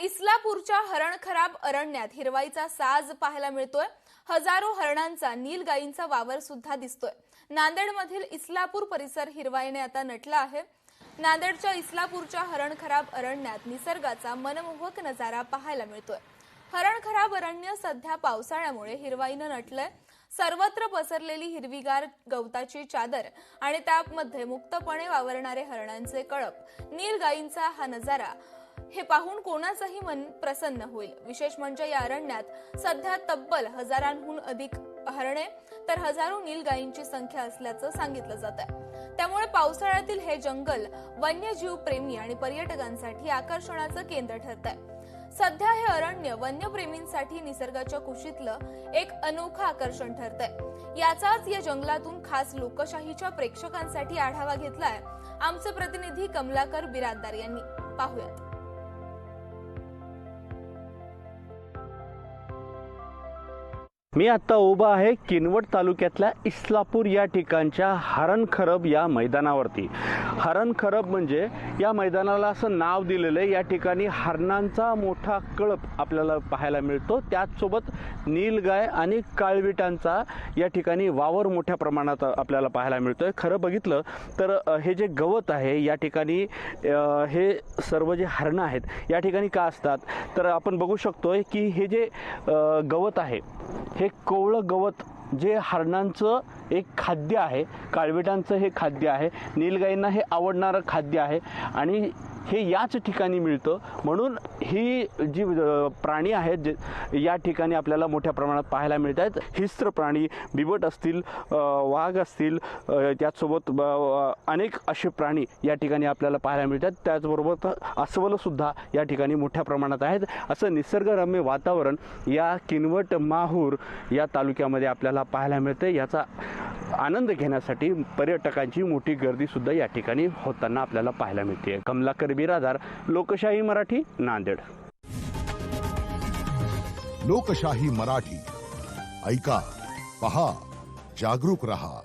इस्लापूरच्या हरणखराब अरण्यात हिरवाईचा साज पाहायला मिळतोय। हजारो हरणांचा, नीलगाईंचा वावर सुद्धा दिसतोय। नांदेडमधील इस्लापूर परिसर हिरवाईने आता नटला आहे। नांदेडच्या इस्लापूरच्या हरणखराब अरण्यात निसर्गाचा मनमोहक नजारा पाहायला मिळतोय। हरणखराब अरण्य सध्या पावसाळ्यामुळे हिरवाईने नटलंय। सर्वत्र पसरलेली हिरवीगार गवताची चादर आणि त्यामध्ये मुक्तपणे वावरणारे हरणांचे कळप, नीलगाईंचा हा नजारा हे पाहून कोणाचंही मन प्रसन्न होईल। विशेष म्हणजे या अरण्यात सध्या तब्बल हजारांहून अधिक हरणे तर हजारो नीलगाईंची संख्या असल्याचं सांगितलं जातंय। त्यामुळे पावसाळ्यातील हे जंगल वन्यजीव प्रेमी आणि पर्यटकांसाठी आकर्षणाचं केंद्र ठरतंय। सध्या हे अरण्य वन्यप्रेमींसाठी निसर्गाच्या कुशीतलं एक अनोखं आकर्षण ठरतंय। याचाच या जंगलातून खास लोकशाहीच्या प्रेक्षकांसाठी आढावा घेतलाय आमचे प्रतिनिधी कमलाकर बिराददार यांनी। पाहूयात। मी आता उभा आहे किनवट तालुक्यातल्या इस्लापूर या ठिकाणच्या हरणखरब या मैदानावरती। हरणखरब म्हणजे या मैदानाला असं नाव दिलेलं आहे। या ठिकाणी हरणांचा मोठा कळप आपल्याला पाहायला मिळतो। त्याचसोबत नीलगाय आणि काळविटांचा या ठिकाणी वावर मोठ्या प्रमाणात आपल्याला पाहायला मिळतोय। खरं बघितलं तर हे जे गवत आहे या ठिकाणी हे सर्व जे हरणं आहेत या ठिकाणी का असतात तर आपण बघू शकतोय की हे जे गवत आहे हे कोवळं गवत जे हरणांचं एक खाद्य आहे, काळविटांचं हे खाद्य आहे, नीलगाईंना हे आवडणारं खाद्य आहे आणि हे याच ठिकाणी मिळतं। म्हणून ही जी प्राणी आहेत जे या ठिकाणी आपल्याला मोठ्या प्रमाणात पाहायला मिळत आहेत। हिंस्त्र प्राणी, बिबट असतील, वाघ असतील, त्याचसोबत अनेक असे प्राणी या ठिकाणी आपल्याला पाहायला मिळतात। त्याचबरोबर अस्वल सुद्धा या ठिकाणी मोठ्या प्रमाणात आहेत। असं निसर्गरम्य वातावरण या किनवट माहूर या तालुक्यामध्ये आपल्याला पाहायला मिळते। याचा आनंद घेण्यासाठी पर्यटकांची मोठी गर्दी सुद्धा या ठिकाणी होताना आपल्याला पाहायला मिळते। कमलाकर बिराददार, लोकशाही मराठी, नांदेड। लोकशाही मराठी ऐका, पहा, जागरूक रहा।